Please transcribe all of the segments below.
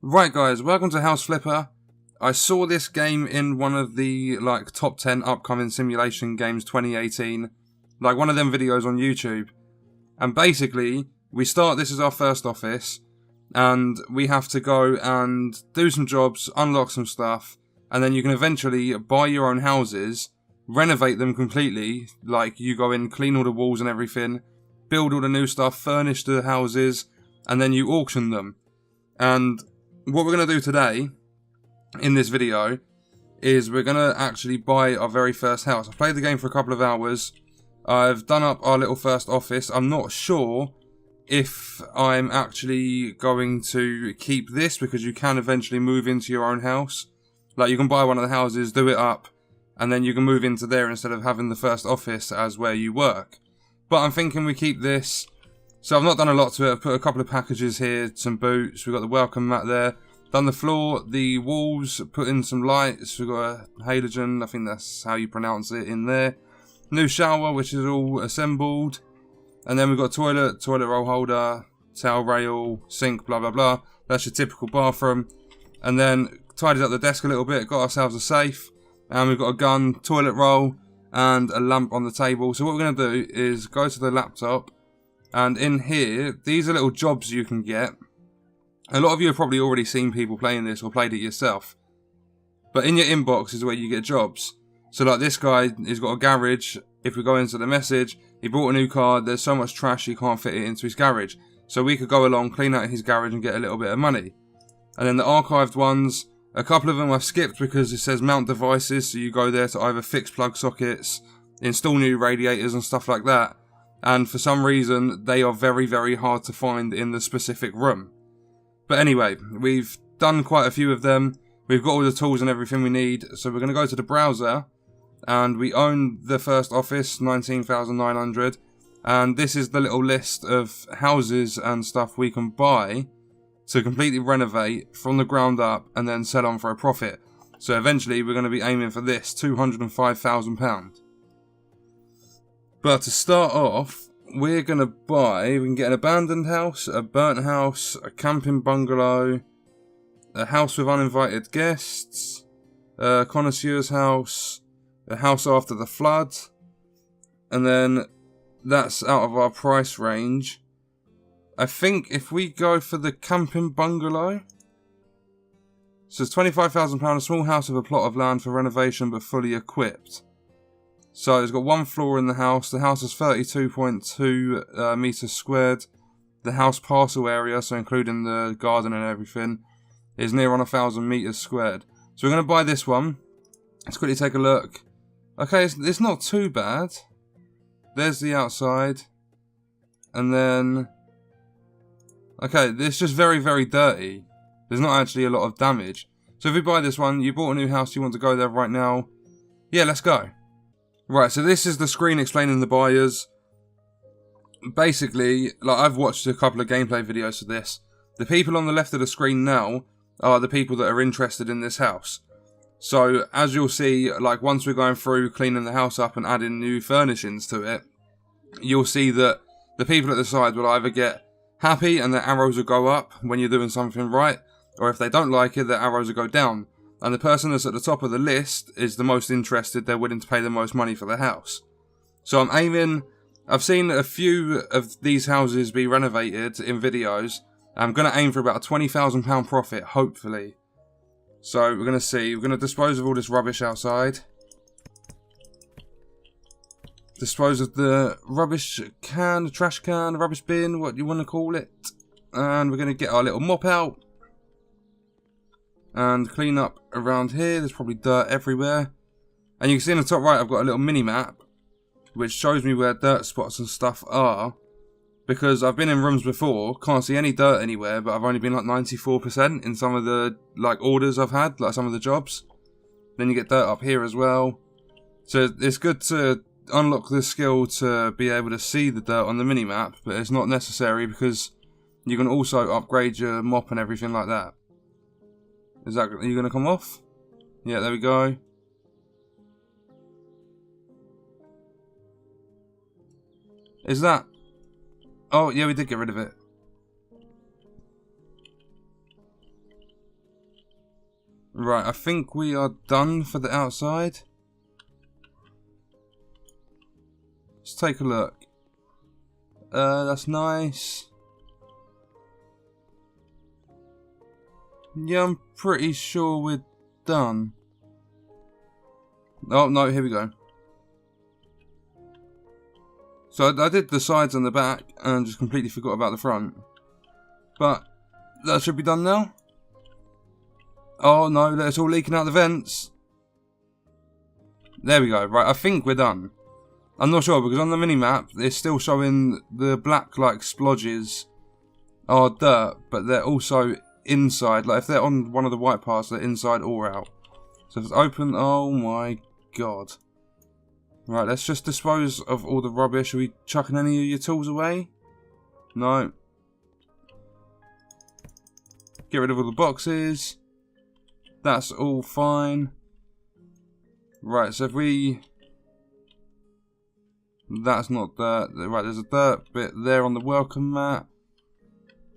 Right guys, welcome to House Flipper. I saw this game in one of the top 10 upcoming simulation games 2018, like one of them videos on YouTube. And basically, this is our first office, and we have to go and do some jobs, unlock some stuff, and then you can eventually buy your own houses, renovate them completely, like you go in, clean all the walls and everything, build all the new stuff, furnish the houses, and then you auction them. And what we're going to do today, in this video, is we're going to actually buy our very first house. I've played the game for a couple of hours. I've done up our little first office. I'm not sure if I'm actually going to keep this, because you can eventually move into your own house. Like, you can buy one of the houses, do it up, and then you can move into there instead of having the first office as where you work. But I'm thinking we keep this. So I've not done a lot to it. I've put a couple of packages here, some boots, we've got the welcome mat there. Done the floor, the walls, put in some lights, we've got a halogen, I think that's how you pronounce it, in there. New shower, which is all assembled. And then we've got toilet roll holder, towel rail, sink, blah blah blah. That's your typical bathroom. And then tidied up the desk a little bit, got ourselves a safe. And we've got a gun, toilet roll, and a lamp on the table. So what we're going to do is go to the laptop. And in here, these are little jobs you can get. A lot of you have probably already seen people playing this or played it yourself. But in your inbox is where you get jobs. So like this guy, he's got a garage. If we go into the message, he bought a new car. There's so much trash he can't fit it into his garage. So we could go along, clean out his garage and get a little bit of money. And then the archived ones, a couple of them I've skipped because it says mount devices. So you go there to either fix plug sockets, install new radiators and stuff like that. And for some reason, they are very, very hard to find in the specific room. But anyway, we've done quite a few of them. We've got all the tools and everything we need. So we're going to go to the browser. And we own the first office, 19,900. And this is the little list of houses and stuff we can buy to completely renovate from the ground up and then sell on for a profit. So eventually, we're going to be aiming for this, £205,000. But to start off, we're going to we can get an abandoned house, a burnt house, a camping bungalow, a house with uninvited guests, a connoisseur's house, a house after the flood, and then that's out of our price range. I think if we go for the camping bungalow, so it's £25,000, a small house with a plot of land for renovation but fully equipped. So it's got one floor in the house. The house is 32.2 metres squared. The house parcel area, so including the garden and everything, is near on 1,000 metres squared. So we're going to buy this one. Let's quickly take a look. Okay, it's not too bad. There's the outside. And then... okay, it's just very, very dirty. There's not actually a lot of damage. So if we buy this one, you bought a new house, you want to go there right now. Yeah, let's go. Right, so this is the screen explaining the buyers. Basically, I've watched a couple of gameplay videos for this. The people on the left of the screen now are the people that are interested in this house. So, as you'll see, once we're going through cleaning the house up and adding new furnishings to it, you'll see that the people at the side will either get happy and their arrows will go up when you're doing something right, or if they don't like it, their arrows will go down. And the person that's at the top of the list is the most interested, they're willing to pay the most money for the house. So I'm aiming, I've seen a few of these houses be renovated in videos. I'm going to aim for about a £20,000 profit, hopefully. So we're going to see, we're going to dispose of all this rubbish outside. Dispose of the rubbish can, the trash can, the rubbish bin, what you want to call it. And we're going to get our little mop out. And clean up around here. There's probably dirt everywhere. And you can see in the top right I've got a little mini map which shows me where dirt spots and stuff are, because I've been in rooms before, can't see any dirt anywhere, but I've only been 94% in some of the orders I've had, some of the jobs. Then you get dirt up here as well. So it's good to unlock the skill to be able to see the dirt on the mini map, but it's not necessary because you can also upgrade your mop and everything like that. Are you going to come off? Yeah, there we go. Is that... oh, yeah, we did get rid of it. Right, I think we are done for the outside. Let's take a look. That's nice. Yeah, I'm pretty sure we're done. Oh, no, here we go. So I did the sides and the back and just completely forgot about the front. But that should be done now. Oh no, it's all leaking out the vents. There we go. Right, I think we're done. I'm not sure because on the mini-map it's still showing the black like splodges are dirt, but they're also inside. Like if they're on one of the white parts, they're inside or out. So if it's open, oh my god. Right, let's just dispose of all the rubbish. Are we chucking any of your tools away? No. Get rid of all the boxes. That's all fine. Right, so if we... That's not dirt. Right, there's a dirt bit there on the welcome mat.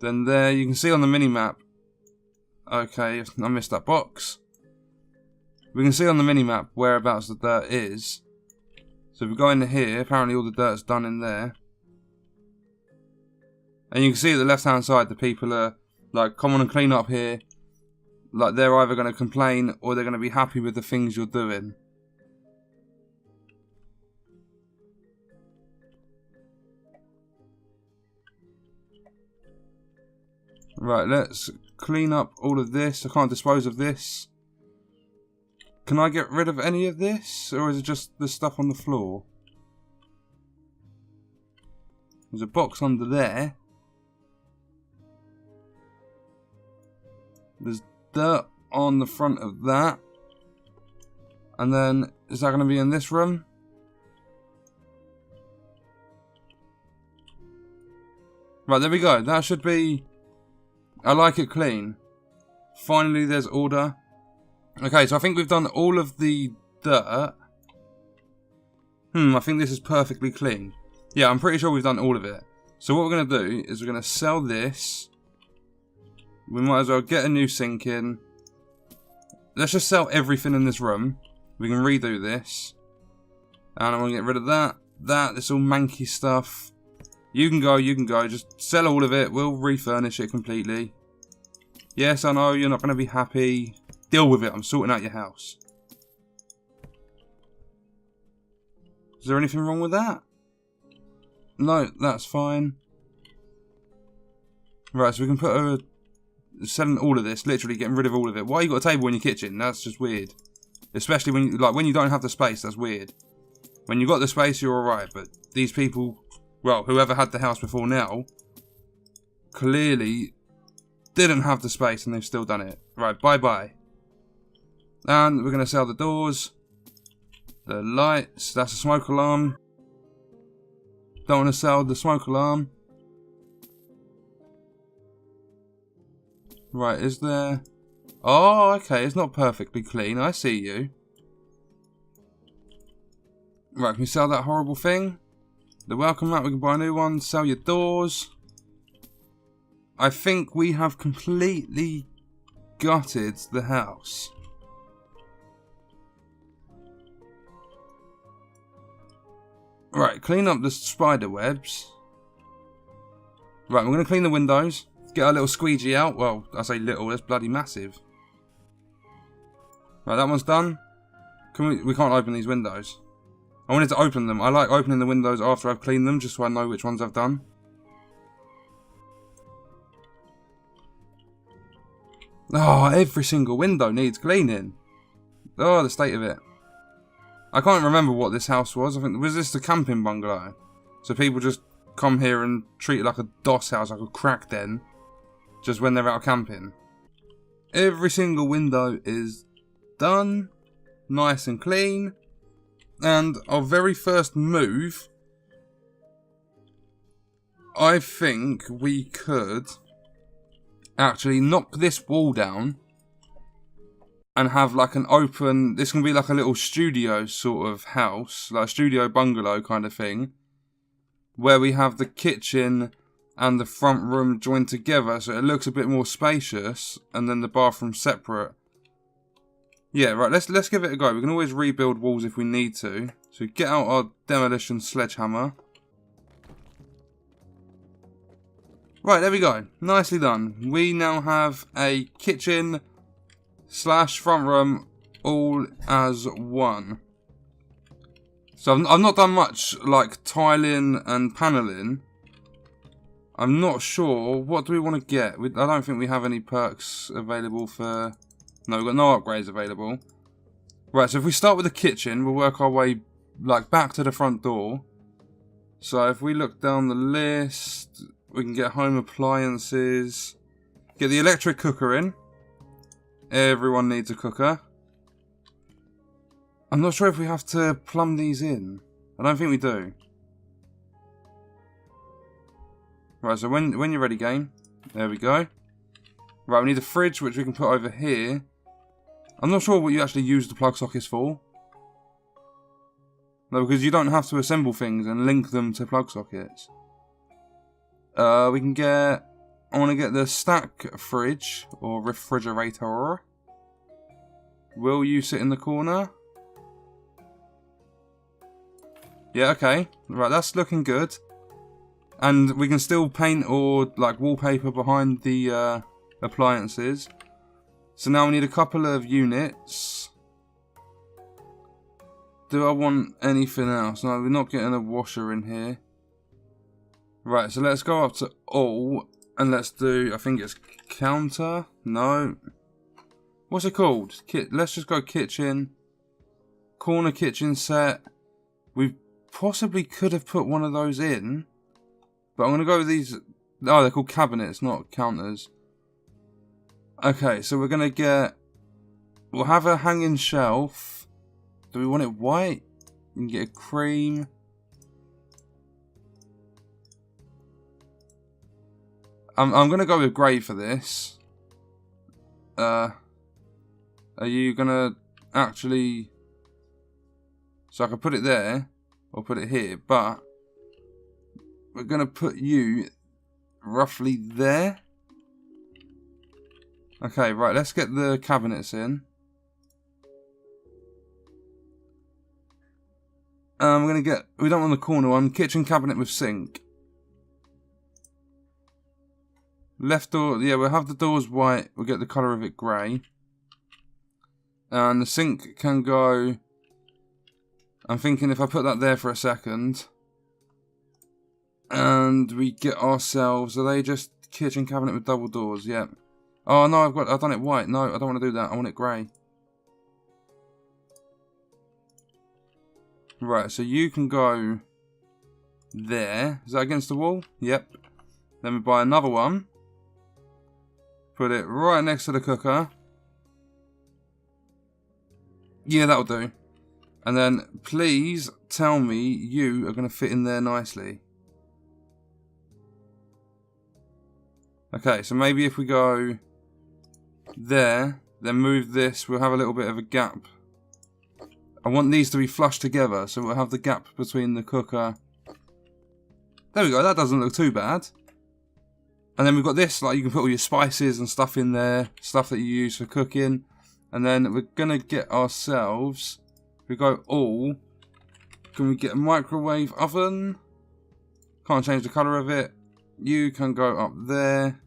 Then there, you can see on the mini-map. Okay, I missed that box. We can see on the mini-map whereabouts the dirt is. So if we go into here, apparently all the dirt's done in there. And you can see at the left-hand side, the people are like, come on and clean up here. Like, they're either going to complain or they're going to be happy with the things you're doing. Right, let's clean up all of this. I can't dispose of this. Can I get rid of any of this? Or is it just the stuff on the floor? There's a box under there. There's dirt on the front of that. And then, is that going to be in this room? Right, there we go. That should be... I like it clean. Finally, there's order. Okay, so I think we've done all of the dirt. I think this is perfectly clean. Yeah, I'm pretty sure we've done all of it. So what we're going to do is we're going to sell this. We might as well get a new sink in. Let's just sell everything in this room. We can redo this. And I'm going to get rid of that. This all manky stuff. You can go. Just sell all of it. We'll refurnish it completely. Yes, I know you're not going to be happy. Deal with it. I'm sorting out your house. Is there anything wrong with that? No, that's fine. Right, so we can put a... Selling all of this, literally getting rid of all of it. Why you got a table in your kitchen? That's just weird. Especially when you don't have the space, that's weird. When you got the space, you're alright, but these people, well, whoever had the house before now, clearly didn't have the space and they've still done it. Right, bye-bye. And we're going to sell the doors, the lights, that's a smoke alarm. Don't want to sell the smoke alarm. Right, is there... Oh, okay, it's not perfectly clean, I see you. Right, can we sell that horrible thing? The welcome mat, we can buy a new one, sell your doors. I think we have completely gutted the house. Right, clean up the spider webs. Right, we're going to clean the windows. Get our little squeegee out. Well, I say little, it's bloody massive. Right, that one's done. We can't open these windows. I wanted to open them. I like opening the windows after I've cleaned them, just so I know which ones I've done. Oh, every single window needs cleaning. Oh, the state of it. I can't remember what this house was. I think, was this the camping bungalow? So people just come here and treat it like a DOS house, like a crack den, just when they're out camping. Every single window is done, nice and clean. And our very first move, I think we could actually knock this wall down and have like an open, this can be like a little studio sort of house, like a studio bungalow kind of thing, where we have the kitchen and the front room joined together so it looks a bit more spacious, and then the bathroom separate, Yeah, right, let's give it a go. We can always rebuild walls if we need to. So get out our demolition sledgehammer. Right, there we go. Nicely done. We now have a kitchen slash front room all as one. So I've not done much like tiling and paneling. I'm not sure. What do we want to get? I don't think we have any perks available for... No, we've got no upgrades available. Right, so if we start with the kitchen, we'll work our way like back to the front door. So if we look down the list, we can get home appliances. Get the electric cooker in. Everyone needs a cooker. I'm not sure if we have to plumb these in. I don't think we do. Right, so when you're ready, game. There we go. Right, we need a fridge, which we can put over here. I'm not sure what you actually use the plug sockets for. No, because you don't have to assemble things and link them to plug sockets. We can get... I want to get the stack fridge, or refrigerator. Will you sit in the corner? Yeah, okay. Right, that's looking good. And we can still paint or like wallpaper behind the appliances. So now we need a couple of units. Do I want anything else? No, we're not getting a washer in here. Right, so let's go up to all. And let's do, I think it's counter. No. What's it called? Let's just go kitchen. Corner kitchen set. We possibly could have put one of those in. But I'm going to go with these. Oh, they're called cabinets, not counters. Okay, so we're going to get... We'll have a hanging shelf. Do we want it white? We can get a cream. I'm going to go with grey for this. Are you going to actually... So I can put it there. Or put it here. But... We're going to put you roughly there. Okay, right, let's get the cabinets in. We're going to get... We don't want the corner one. Kitchen cabinet with sink. Left door... Yeah, we'll have the doors white. We'll get the colour of it grey. And the sink can go... I'm thinking if I put that there for a second... And we get ourselves... Are they just kitchen cabinet with double doors? Yep. Oh no, I've done it white. No, I don't want to do that. I want it grey. Right, so you can go there. Is that against the wall? Yep. Then we buy another one. Put it right next to the cooker. Yeah, that'll do. And then please tell me you are going to fit in there nicely. Okay, so maybe if we go there, then move this, we'll have a little bit of a gap. I want these to be flush together, so we'll have the gap between the cooker. There we go, that doesn't look too bad. And then we've got this, like you can put all your spices and stuff in there, stuff that you use for cooking. And then we're going to get ourselves, we go all, can we get a microwave oven? Can't change the colour of it. You can go up there.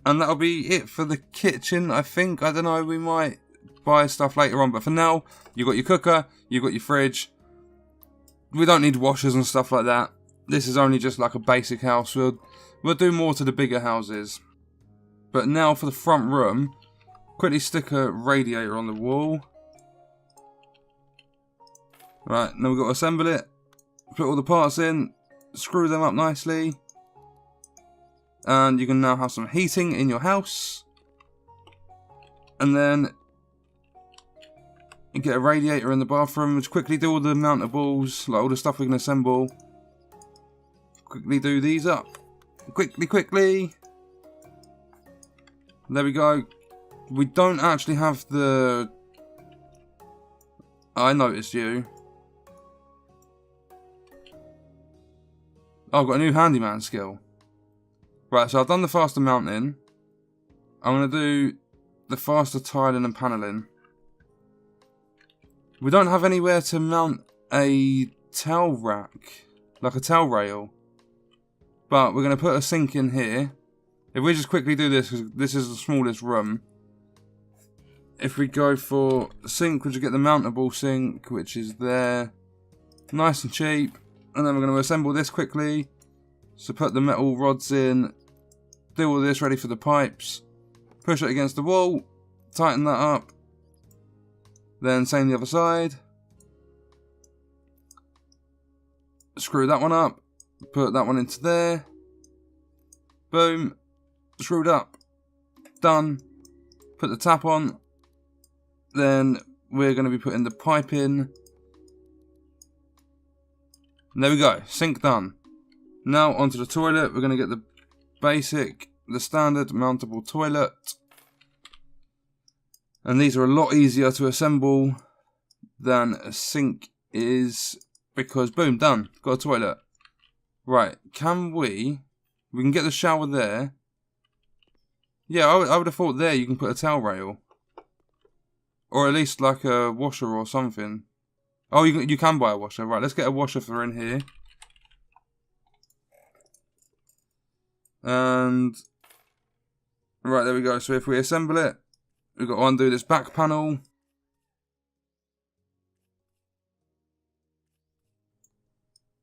And that'll be it for the kitchen, I think. I don't know, we might buy stuff later on. But for now, you've got your cooker, you've got your fridge. We don't need washers and stuff like that. This is only just like a basic house. We'll do more to the bigger houses. But now for the front room, quickly stick a radiator on the wall. Right, now we've got to assemble it. Put all the parts in. Screw them up nicely. And you can now have some heating in your house. And then you get a radiator in the bathroom, which quickly do all the mountables, like all the stuff we can assemble. Quickly do these up. Quickly. There we go. We don't actually have the... I noticed you. Oh, I've got a new handyman skill. Right, so I've done the faster mounting. I'm going to do the faster tiling and panelling. We don't have anywhere to mount a towel rack, like a towel rail. But we're going to put a sink in here. If we just quickly do this, because this is the smallest room. If we go for sink, we just get the mountable sink, which is there. Nice and cheap. And then we're going to assemble this quickly. So put the metal rods in. Do all this ready for the pipes. Push it against the wall. Tighten that up. Then same the other side. Screw that one up. Put that one into there. Boom. Screwed up. Done. Put the tap on. Then we're going to be putting the pipe in. And there we go. Sink done. Now onto the toilet. We're going to get the basic, the standard mountable toilet. And these are a lot easier to assemble than a sink is, because boom, done. Got a toilet. Right, can we can get the shower there. Yeah, I would have thought there you can put a towel rail. Or at least like a washer or something. Oh, you can buy a washer. Right, let's get a washer for in here. And right, there we go. So if we assemble it, we've got to undo this back panel.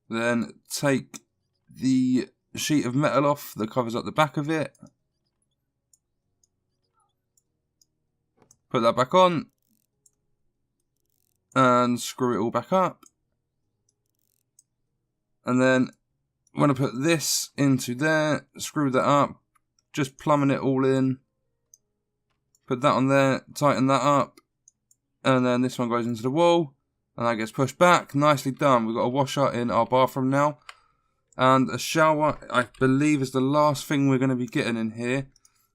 Then take the sheet of metal off that covers up the back of it. Put that back on. And screw it all back up. And then I'm going to put this into there. Screw that up. Just plumbing it all in. Put that on there. Tighten that up. And then this one goes into the wall. And that gets pushed back. Nicely done. We've got a washer in our bathroom now. And a shower, I believe, is the last thing we're going to be getting in here.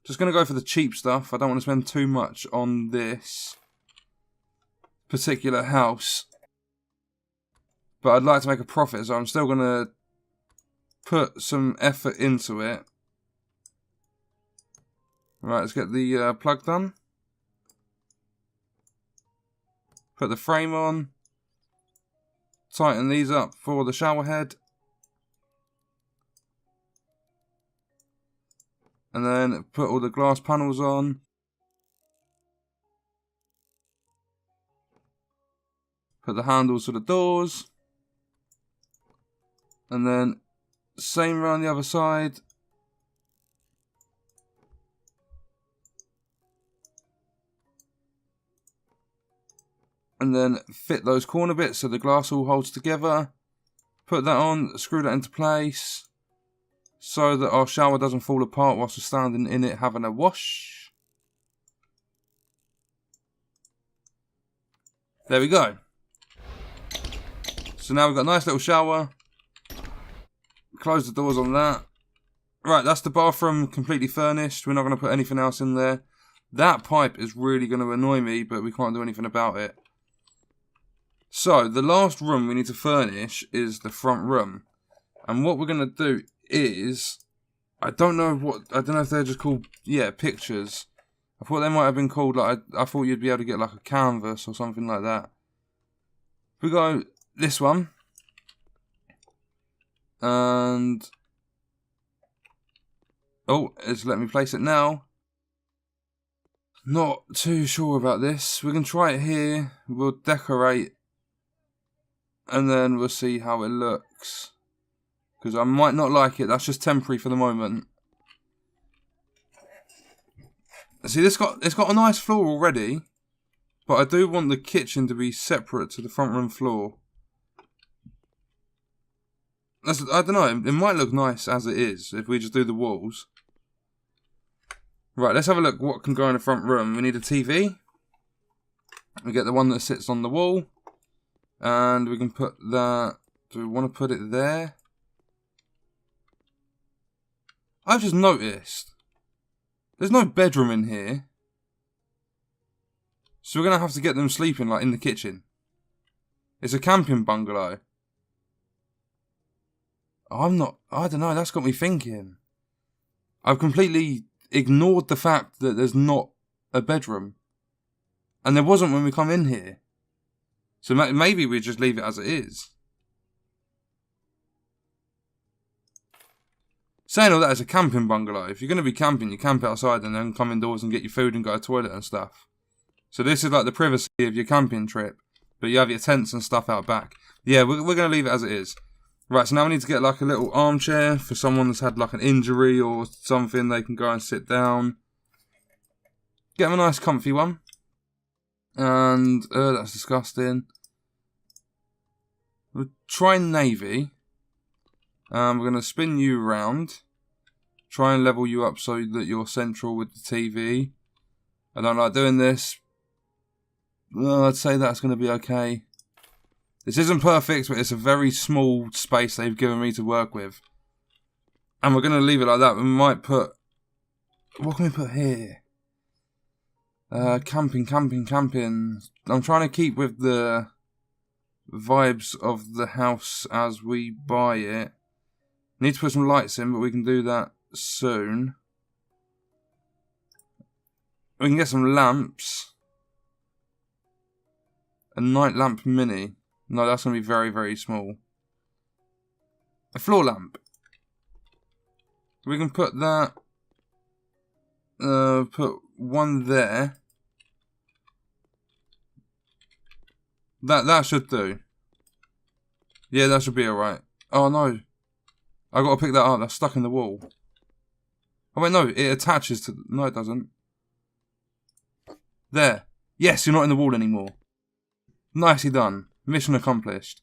Just going to go for the cheap stuff. I don't want to spend too much on this particular house. But I'd like to make a profit, so I'm still going to put some effort into it. Right, let's get the plug done. Put the frame on. Tighten these up for the shower head. And then put all the glass panels on. Put the handles to the doors. And then same around the other side. And then fit those corner bits so the glass all holds together. Put that on, screw that into place. So that our shower doesn't fall apart whilst we're standing in it having a wash. There we go. So now we've got a nice little shower. Close the doors on that. Right, that's the bathroom completely furnished. We're not going to put anything else in there. That pipe is really going to annoy me, but we can't do anything about it. So, the last room we need to furnish is the front room. And what we're going to do is, I don't know if they're just called, pictures. I thought they might have been called, like, I thought you'd be able to get like a canvas or something like that. We go this one. And, oh, it's letting me place it now. Not too sure about this. We can try it here. We'll decorate. And then we'll see how it looks. Because I might not like it. That's just temporary for the moment. See, it's got a nice floor already. But I do want the kitchen to be separate to the front room floor. I don't know. It might look nice as it is if we just do the walls. Right, let's have a look what can go in the front room. We need a TV. We get the one that sits on the wall. And we can put that... Do we want to put it there? I've just noticed. There's no bedroom in here. So we're going to have to get them sleeping like in the kitchen. It's a camping bungalow. I don't know, that's got me thinking. I've completely ignored the fact that there's not a bedroom. And there wasn't when we come in here. So maybe we just leave it as it is. Saying all that, it's a camping bungalow. If you're going to be camping, you camp outside and then come indoors and get your food and go to the toilet and stuff. So this is like the privacy of your camping trip. But you have your tents and stuff out back. Yeah, we're going to leave it as it is. Right, so now we need to get like a little armchair for someone that's had like an injury or something. They can go and sit down. Get them a nice comfy one. And, that's disgusting. We'll try navy. We're going to spin you around. Try and level you up so that you're central with the TV. I don't like doing this. Well, I'd say that's going to be okay. This isn't perfect, but it's a very small space they've given me to work with. And we're going to leave it like that. We might put... What can we put here? Camping. I'm trying to keep with the vibes of the house as we buy it. Need to put some lights in, but we can do that soon. We can get some lamps. A night lamp mini. No, that's going to be very, very small. A floor lamp. We can put that... put one there. That should do. Yeah, that should be alright. Oh no. I got to pick that up. That's stuck in the wall. Oh wait, no. It attaches to... No, it doesn't. There. Yes, you're not in the wall anymore. Nicely done. Mission accomplished.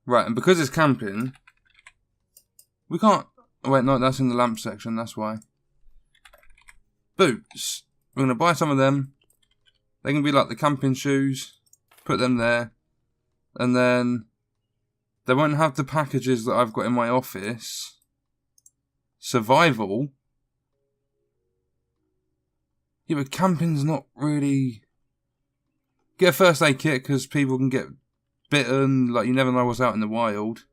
Right, and because it's camping, we can't... Oh, wait, no, that's in the lamp section, that's why. Boots. We're going to buy some of them. They can be like the camping shoes. Put them there. And then... They won't have the packages that I've got in my office. Survival. Yeah, but camping's not really... Get a first aid kit because people can get bitten. Like, you never know what's out in the wild.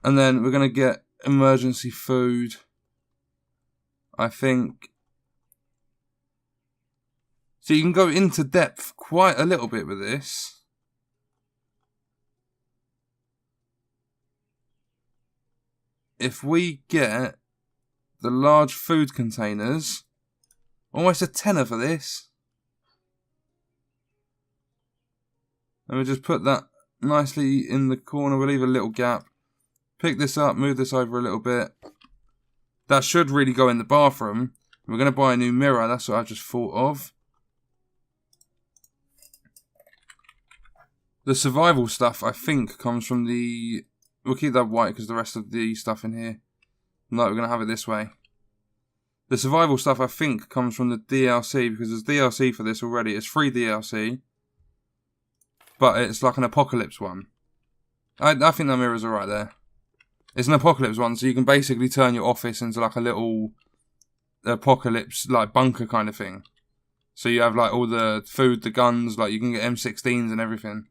And then we're going to get emergency food. I think. So you can go into depth quite a little bit with this. If we get the large food containers... Almost a tenner for this. And we'll just put that nicely in the corner. We'll leave a little gap. Pick this up, move this over a little bit. That should really go in the bathroom. We're going to buy a new mirror. That's what I've just thought of. The survival stuff, I think, comes from the... We'll keep that white because the rest of the stuff in here. No, we're going to have it this way. The survival stuff, I think, comes from the DLC, because there's DLC for this already. It's free DLC, but it's like an apocalypse one. I think that mirror's alright there. It's an apocalypse one, so you can basically turn your office into like a little apocalypse, like bunker kind of thing. So you have like all the food, the guns, like you can get M16s and everything.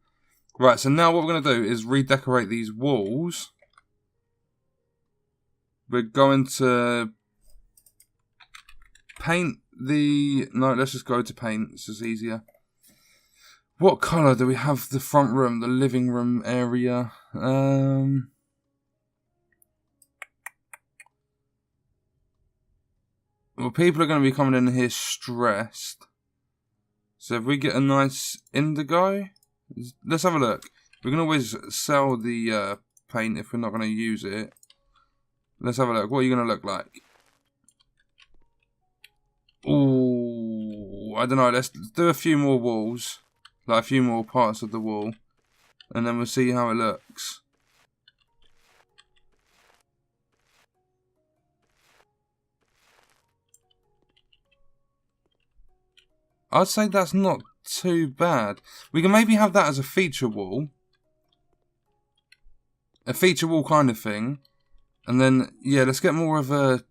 Right, so now what we're going to do is redecorate these walls. We're going to... paint the... No, let's just go to paint. This is easier. What colour do we have the front room, the living room area? Well, people are going to be coming in here stressed. So if we get a nice indigo... Let's have a look. We can always sell the paint if we're not going to use it. Let's have a look. What are you going to look like? Ooh, I don't know. Let's do a few more walls. Like a few more parts of the wall. And then we'll see how it looks. I'd say that's not too bad. We can maybe have that as a feature wall. A feature wall kind of thing. And then, yeah, let's get more of a...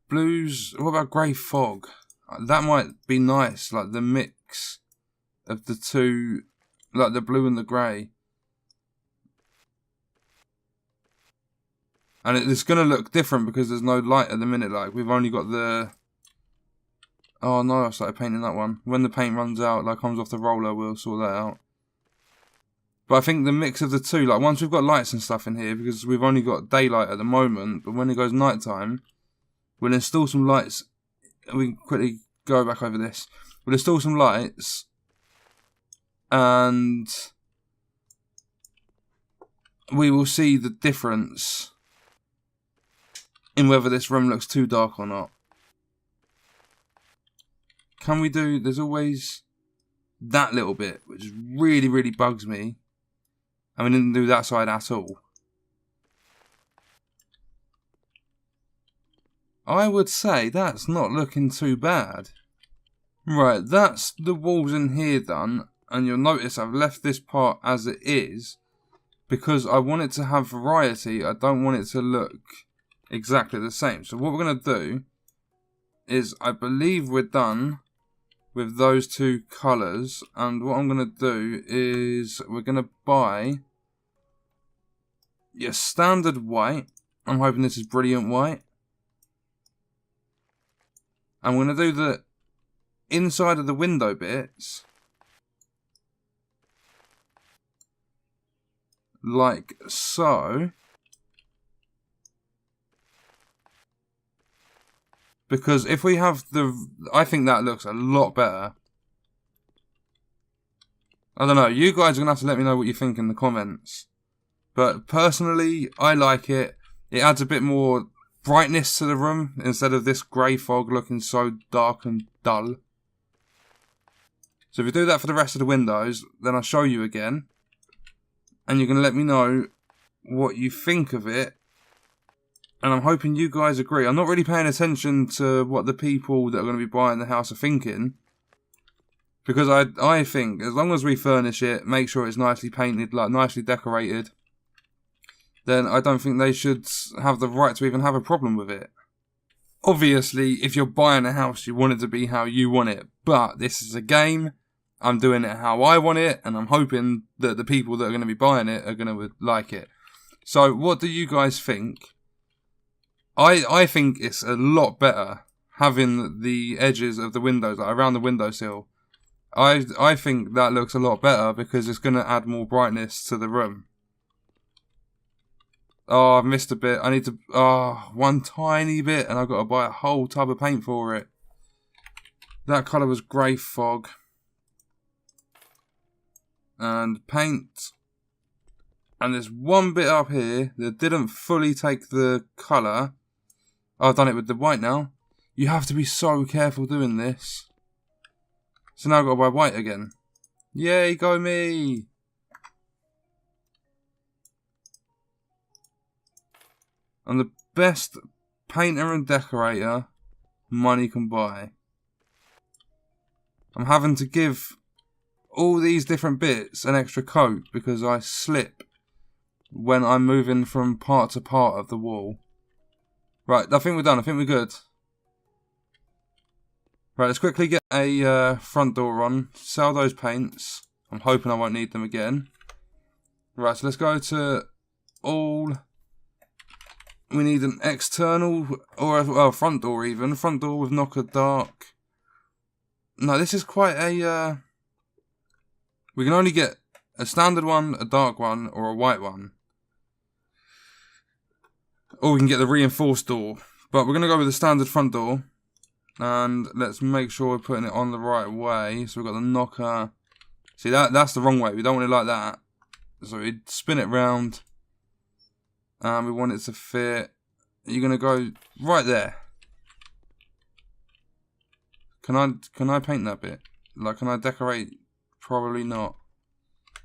Blues, what about grey fog? That might be nice, like the mix of the two, like the blue and the grey. And it's going to look different because there's no light at the minute. Like, we've only got the... Oh no, I started painting that one. When the paint runs out, like, comes off the roller, we'll sort that out. But I think the mix of the two, like, once we've got lights and stuff in here, because we've only got daylight at the moment, but when it goes nighttime, we'll install some lights. We can quickly go back over this. We'll install some lights, and we will see the difference in whether this room looks too dark or not. Can we do... There's always that little bit, which really, really bugs me. And we didn't do that side at all. I would say that's not looking too bad. Right, that's the walls in here done. And you'll notice I've left this part as it is, because I want it to have variety. I don't want it to look exactly the same. So what we're going to do is, I believe we're done with those two colours. And what I'm going to do is, we're going to buy your standard white. I'm hoping this is brilliant white. I'm going to do the inside of the window bits like so, because if we have the... I think that looks a lot better. I don't know, you guys are going to have to let me know what you think in the comments. But personally, I like it. It adds a bit more brightness to the room instead of this grey fog looking so dark and dull. So if we do that for the rest of the windows, then I'll show you again. And you're going to let me know what you think of it. And I'm hoping you guys agree. I'm not really paying attention to what the people that are going to be buying the house are thinking. Because I think, as long as we furnish it, make sure it's nicely painted, like nicely decorated, then I don't think they should have the right to even have a problem with it. Obviously, if you're buying a house, you want it to be how you want it. But this is a game. I'm doing it how I want it, and I'm hoping that the people that are going to be buying it are going to like it. So, what do you guys think? I think it's a lot better having the edges of the windows, like around the windowsill. I think that looks a lot better because it's going to add more brightness to the room. Oh, I've missed a bit. I need to... one tiny bit, and I've got to buy a whole tub of paint for it. That colour was grey fog. And paint. And there's one bit up here that didn't fully take the colour. Oh, I've done it with the white now. You have to be so careful doing this. So now I've got to buy white again. Yay, go me! I'm the best painter and decorator money can buy. I'm having to give all these different bits an extra coat because I slip when I'm moving from part to part of the wall. Right, I think we're done. I think we're good. Right, let's quickly get a front door on. Sell those paints. I'm hoping I won't need them again. Right, so let's go to all. We need an external or a front door even. Front door with knocker dark. No, this is quite a... we can only get a standard one, a dark one, or a white one. Or we can get the reinforced door. But we're going to go with the standard front door. And let's make sure we're putting it on the right way. So we've got the knocker. See, that's the wrong way. We don't want it like that. So we spin it round. And we want it to fit. You're going to go right there. Can I paint that bit? Like, can I decorate? Probably not.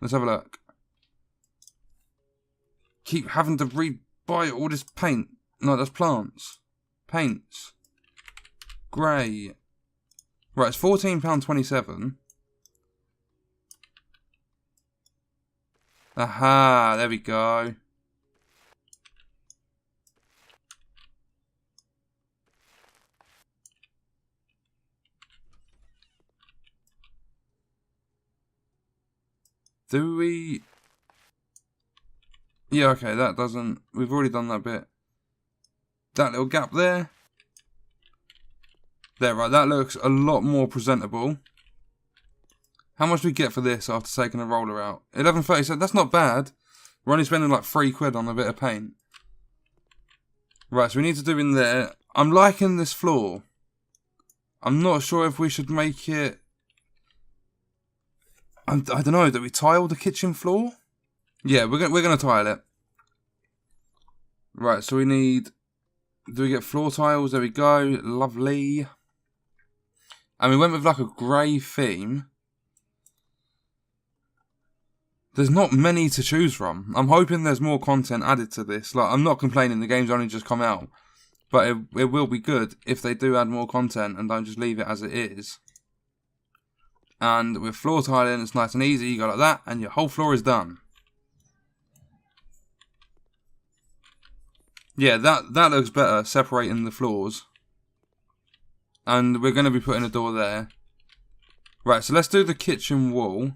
Let's have a look. Keep having to rebuy all this paint. No, that's plants. Paints. Grey. Right, it's £14.27. Aha, there we go. Do we... yeah, okay, that doesn't... we've already done that bit. that little gap there. There, right, that looks a lot more presentable. How much do we get for this after taking a roller out? 11.37, that's not bad. We're only spending like £3 on a bit of paint. Right, so we need to do in there. I'm liking this floor. I'm not sure if we should make it... I don't know, do we tile the kitchen floor? Yeah, we're gonna tile it. Right, so we need... Do we get floor tiles? There we go. Lovely. And we went with like a grey theme. There's not many to choose from. I'm hoping there's more content added to this. Like, I'm not complaining, the game's only just come out. But it will be good if they do add more content and don't just leave it as it is. And with floor tiling, it's nice and easy. You go like that, and your whole floor is done. Yeah, that looks better, separating the floors. And we're going to be putting a door there. Right, so let's do the kitchen wall.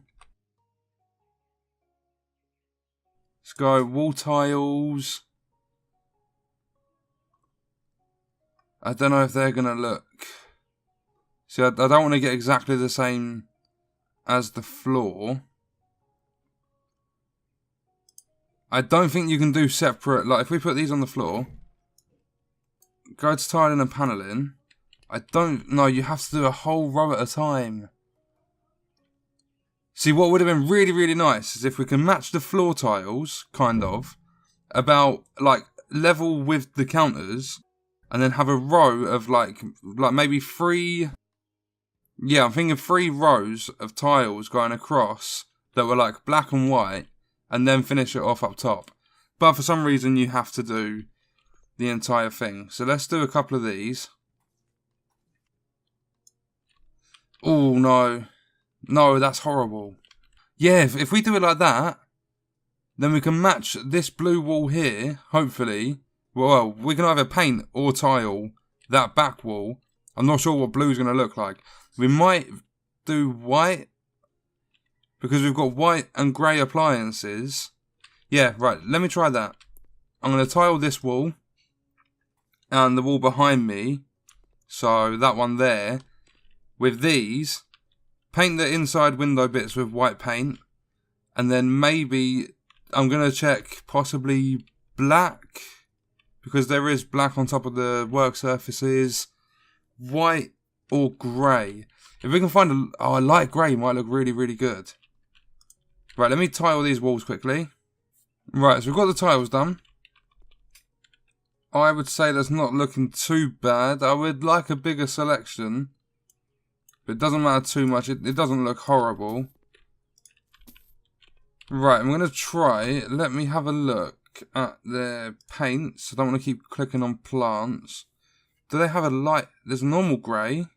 Let's go wall tiles. I don't know if they're going to look... See, I don't want to get exactly the same as the floor. I don't think you can do separate... Like, if we put these on the floor... Go to tiling and paneling. I don't... No, you have to do a whole row at a time. See, what would have been really, really nice is if we can match the floor tiles, kind of, about, like, level with the counters, and then have a row of, like maybe 3... Yeah, I'm thinking 3 rows of tiles going across that were, like, black and white, and then finish it off up top. But for some reason, you have to do the entire thing. So let's do a couple of these. Oh, no. No, that's horrible. Yeah, if we do it like that, then we can match this blue wall here, hopefully. Well, we can either paint or tile that back wall. I'm not sure what blue's going to look like. We might do white, because we've got white and grey appliances. Yeah, right, let me try that. I'm going to tile this wall, and the wall behind me, so that one there. With these, paint the inside window bits with white paint, and then maybe I'm going to check possibly black, because there is black on top of the work surfaces. White or grey. If we can find a... Oh, I like grey, might look really, really good. Right, let me tile these walls quickly. Right, so we've got the tiles done. I would say that's not looking too bad. I would like a bigger selection. But it doesn't matter too much. It doesn't look horrible. Right, I'm going to try. Let me have a look at their paints. I don't want to keep clicking on plants. Do they have a light? There's a normal grey.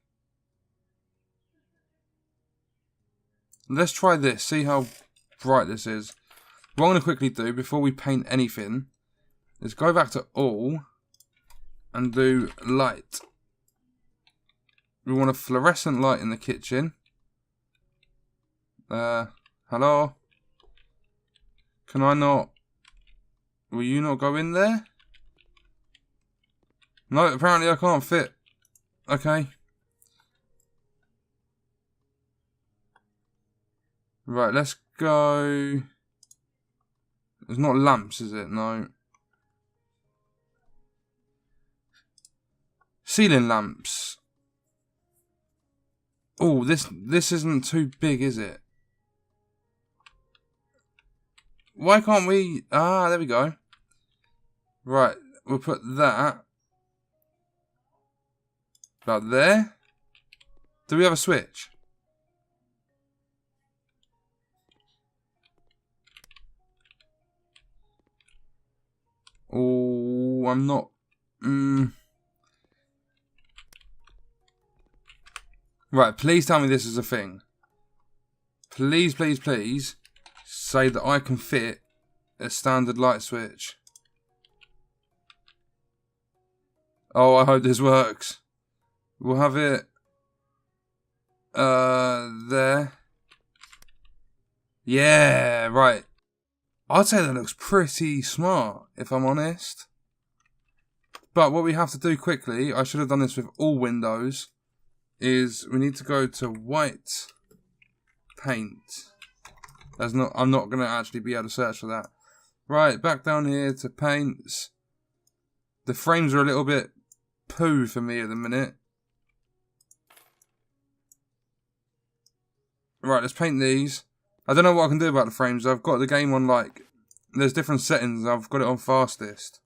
Let's try this. See how bright this is. What I'm going to quickly do before we paint anything is go back to all and do light. We want a fluorescent light in the kitchen. Hello? Can I not... Will you not go in there? No, apparently I can't fit. Okay. Right, let's go... It's not lamps, is it? No. Ceiling lamps. Oh, this isn't too big, is it? Why can't we... Ah, there we go. Right, we'll put that about there. Do we have a switch? Oh, I'm not... Right, please tell me this is a thing. Please, please, please say that I can fit a standard light switch. Oh, I hope this works. We'll have it there. Yeah, right. I'd say that looks pretty smart, if I'm honest. But what we have to do quickly, I should have done this with all windows, is we need to go to white paint. I'm not going to actually be able to search for that. Right, back down here to paints. The frames are a little bit poo for me at the minute. Right, let's paint these. I don't know what I can do about the frames. I've got the game on like, there's different settings. I've got it on fastest.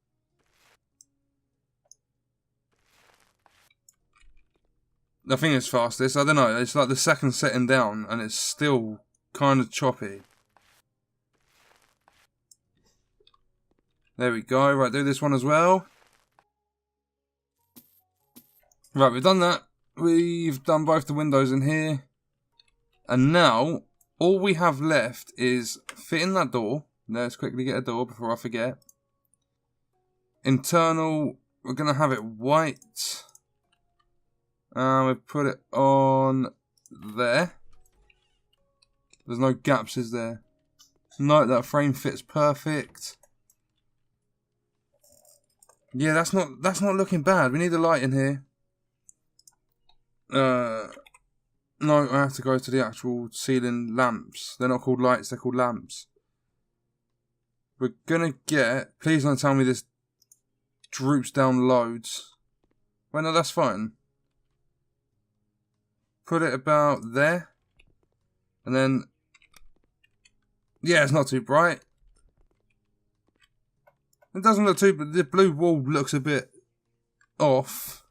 I think it's fastest. I don't know. It's like the second setting down and it's still kind of choppy. There we go. Right, do this one as well. Right, we've done that. We've done both the windows in here. And now, all we have left is fitting that door. Let's quickly get a door before I forget. Internal, we're going to have it white. We put it on there. There's no gaps, is there? No, that frame fits perfect. Yeah, that's not looking bad. We need a light in here. No, I have to go to the actual ceiling lamps. They're not called lights, they're called lamps. We're gonna get... Please don't tell me this droops down loads. Well, no, that's fine. Put it about there. And then... Yeah, it's not too bright. It doesn't look too... But the blue wall looks a bit off.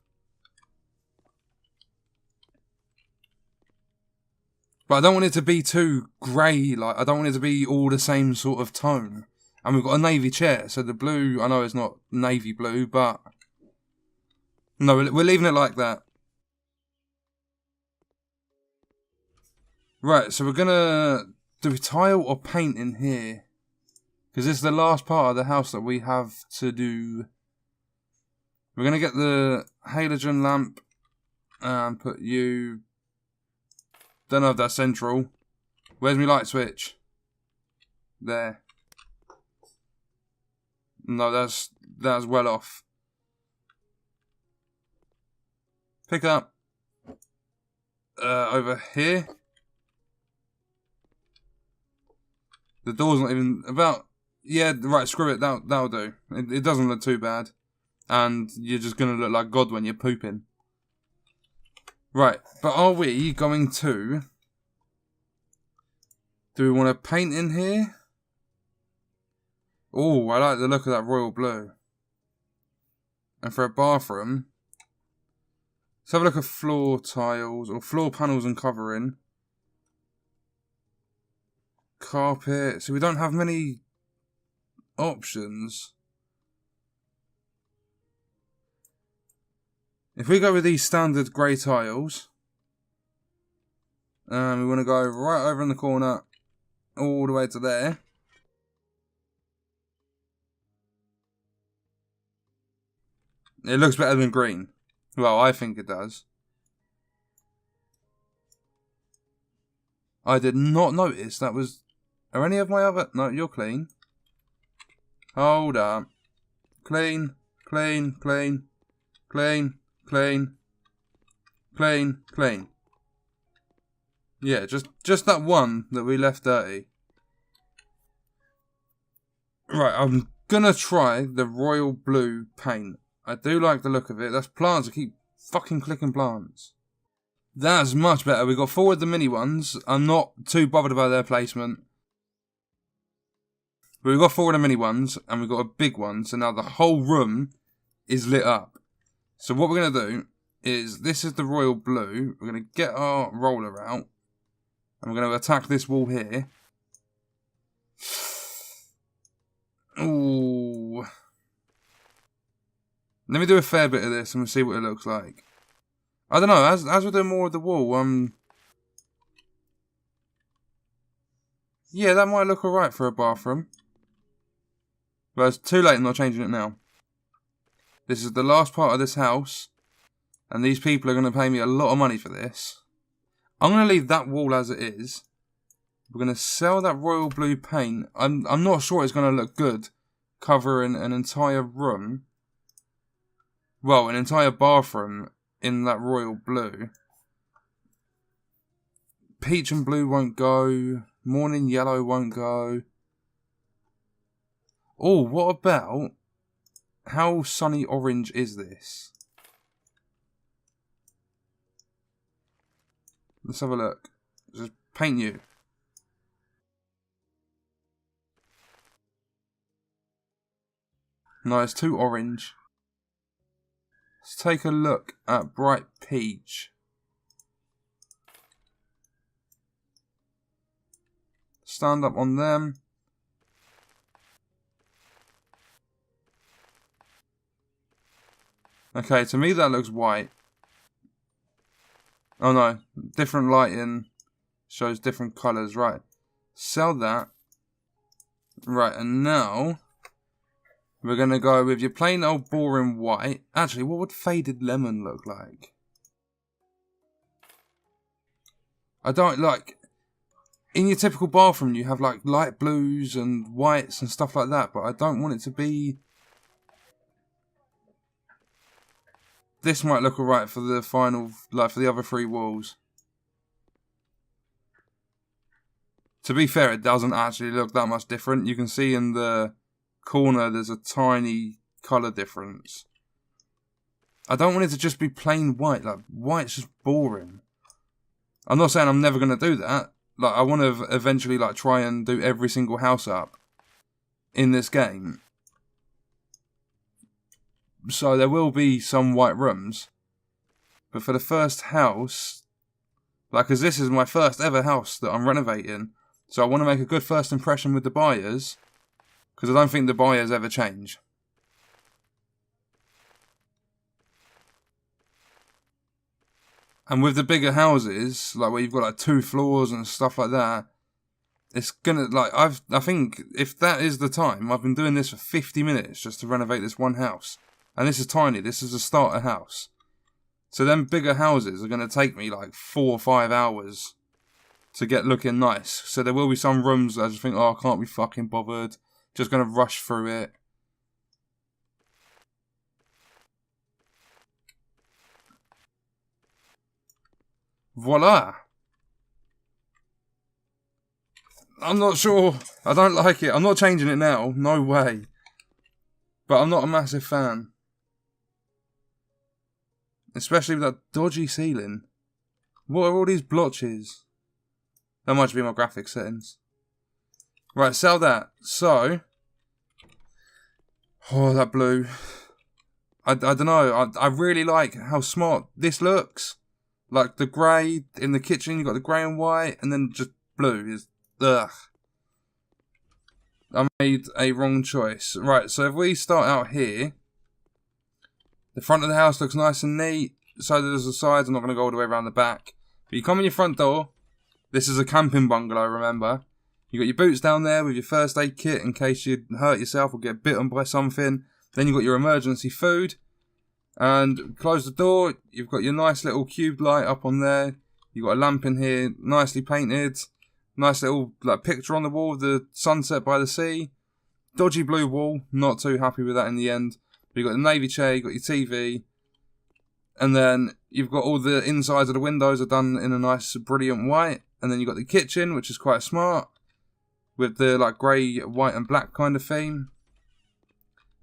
But I don't want it to be too grey, like, I don't want it to be all the same sort of tone. And we've got a navy chair, so the blue, I know it's not navy blue, but... No, we're leaving it like that. Right, so we're gonna do tile or paint in here. Because this is the last part of the house that we have to do. We're gonna get the halogen lamp and put you... Don't know if that's central. Where's my light switch? There. No, that's well off. Pick up. Over here. The door's not even about... Yeah, right, screw it. That'll do. It doesn't look too bad. And you're just going to look like God when you're pooping. Right, but are we going to... Do we want to paint in here? Oh, I like the look of that royal blue. And for a bathroom... Let's have a look at floor tiles, or floor panels and covering. Carpet. So we don't have many options. If we go with these standard grey tiles, we want to go right over in the corner, all the way to there. It looks better than green. Well, I think it does. I did not notice that was... Are any of my other... No, you're clean. Hold up. Clean, clean, clean, clean, clean, clean, clean. Yeah, just that one that we left dirty. Right, I'm gonna try the royal blue paint. I do like the look of it. That's plants. I keep fucking clicking plants. That's much better. We got forward the mini ones. I'm not too bothered about their placement. But we got forward the mini ones, and we got a big one. So now the whole room is lit up. So what we're going to do is, this is the royal blue. We're going to get our roller out. And we're going to attack this wall here. Ooh. Let me do a fair bit of this and we'll see what it looks like. I don't know, as we're doing more of the wall, yeah, that might look alright for a bathroom. But it's too late, I'm not changing it now. This is the last part of this house. And these people are going to pay me a lot of money for this. I'm going to leave that wall as it is. We're going to sell that royal blue paint. I'm not sure it's going to look good covering an entire room. well, an entire bathroom in that royal blue. Peach and blue won't go. Morning yellow won't go. Oh, what about... how sunny orange is this? Let's have a look. Just paint you. No, it's too orange. Let's take a look at bright peach. Stand up on them. Okay, to me that looks white. Oh no, different lighting shows different colours. Right, sell that. Right, and now we're going to go with your plain old boring white. Actually, what would faded lemon look like? I don't like... in your typical bathroom you have like light blues and whites and stuff like that, but I don't want it to be... this might look alright for the final, like for the other three walls. To be fair, it doesn't actually look that much different. You can see in the corner there's a tiny colour difference. I don't want it to just be plain white. Like, white's just boring. I'm not saying I'm never going to do that. Like, I want to eventually like try and do every single house up in this game. So there will be some white rooms. But for the first house, like, because this is my first ever house that I'm renovating, so I want to make a good first impression with the buyers, because I don't think the buyers ever change. And with the bigger houses, like where you've got like 2 floors and stuff like that, it's gonna, like, I think if that is the time, I've been doing this for 50 minutes just to renovate this one house. And this is tiny, this is a starter house. So them bigger houses are going to take me like 4 or 5 hours to get looking nice. So there will be some rooms that I just think, oh, I can't be fucking bothered. Just going to rush through it. Voila! I'm not sure. I don't like it. I'm not changing it now. No way. But I'm not a massive fan. Especially with that dodgy ceiling. What are all these blotches? That might be my graphics settings. Right, sell that. So. Oh, that blue. I don't know. I really like how smart this looks. Like the grey in the kitchen, you've got the grey and white, and then just blue is... ugh. I made a wrong choice. Right, so if we start out here, the front of the house looks nice and neat. So does the sides. I'm not going to go all the way around the back. But you come in your front door. This is a camping bungalow, remember. You got your boots down there with your first aid kit in case you hurt yourself or get bitten by something. Then you've got your emergency food. And close the door. You've got your nice little cube light up on there. You've got a lamp in here, nicely painted. Nice little like picture on the wall of the sunset by the sea. Dodgy blue wall. Not too happy with that in the end. But you've got the navy chair, you've got your TV. And then you've got all the insides of the windows are done in a nice, brilliant white. And then you've got the kitchen, which is quite smart. With the like grey, white and black kind of theme.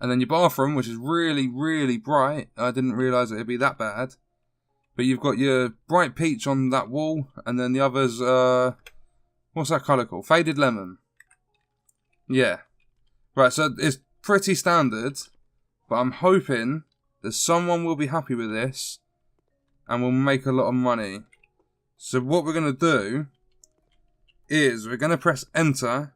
And then your bathroom, which is really, really bright. I didn't realise it would be that bad. But you've got your bright peach on that wall. And then the others, what's that colour called? Faded lemon. Yeah. Right, so it's pretty standard. But I'm hoping that someone will be happy with this. And will make a lot of money. So what we're going to do is we're going to press enter.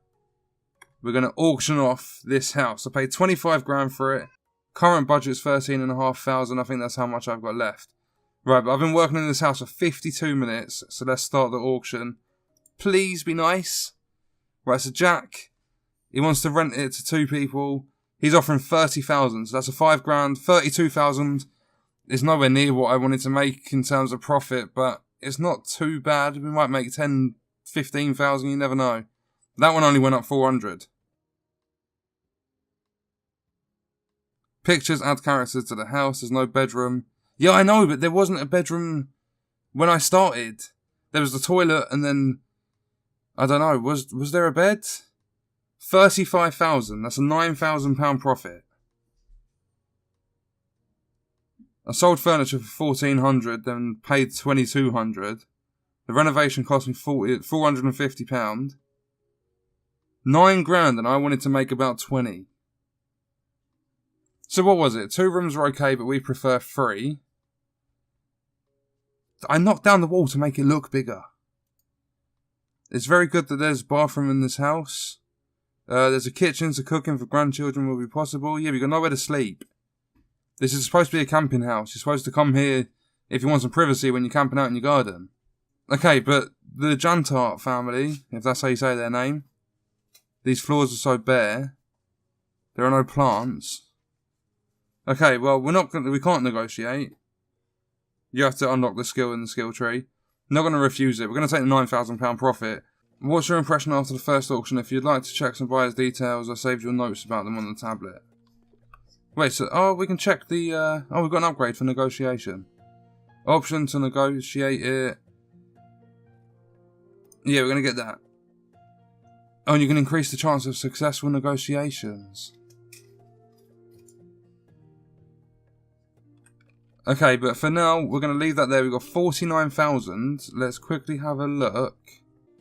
We're going to auction off this house. I paid 25 grand for it. Current budget's 13,500. I think that's how much I've got left. Right, but I've been working in this house for 52 minutes. So let's start the auction. Please be nice. Right, so Jack, he wants to rent it to 2 people. He's offering 30,000. So that's a 5 grand. 32,000 is nowhere near what I wanted to make in terms of profit. But it's not too bad. We might make 10, 15,000. You never know. That one only went up 400. Pictures add characters to the house. There's no bedroom. Yeah, I know, but there wasn't a bedroom when I started. There was the toilet and then, I don't know, was there a bed? 35,000. That's a £9,000 profit. I sold furniture for £1,400, then paid £2,200. The renovation cost me £450. £9,000, and I wanted to make about 20. So what was it? 2 rooms were okay, but we prefer 3. I knocked down the wall to make it look bigger. It's very good that there's a bathroom in this house. There's a kitchen, so cooking for grandchildren will be possible. Yeah, we got nowhere to sleep. This is supposed to be a camping house. You're supposed to come here if you want some privacy when you're camping out in your garden. Okay, but the Jantart family, if that's how you say their name, these floors are so bare. There are no plants. Okay, well, we can't negotiate. You have to unlock the skill in the skill tree. Not going to refuse it. We're going to take the £9,000 profit. What's your impression after the first auction? If you'd like to check some buyer's details, I saved your notes about them on the tablet. Wait, so, we can check the, we've got an upgrade for negotiation. Option to negotiate it. Yeah, we're going to get that. Oh, and you can increase the chance of successful negotiations. Okay, but for now, we're going to leave that there. We've got 49,000. Let's quickly have a look.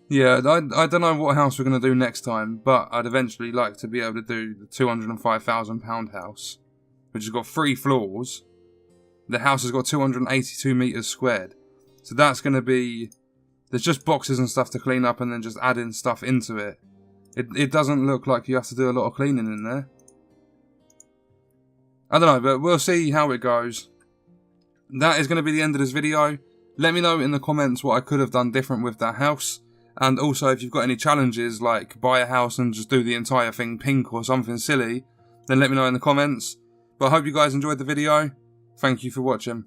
Yeah, I don't know what house we're going to do next time, but I'd eventually like to be able to do the £205,000 house, which has got 3 floors. The house has got 282 metres squared. So that's going to be... There's just boxes and stuff to clean up and then just adding stuff into it. It doesn't look like you have to do a lot of cleaning in there. I don't know, but we'll see how it goes. That is going to be the end of this video. Let me know in the comments what I could have done different with that house. And also if you've got any challenges like buy a house and just do the entire thing pink or something silly, then let me know in the comments. But I hope you guys enjoyed the video. Thank you for watching.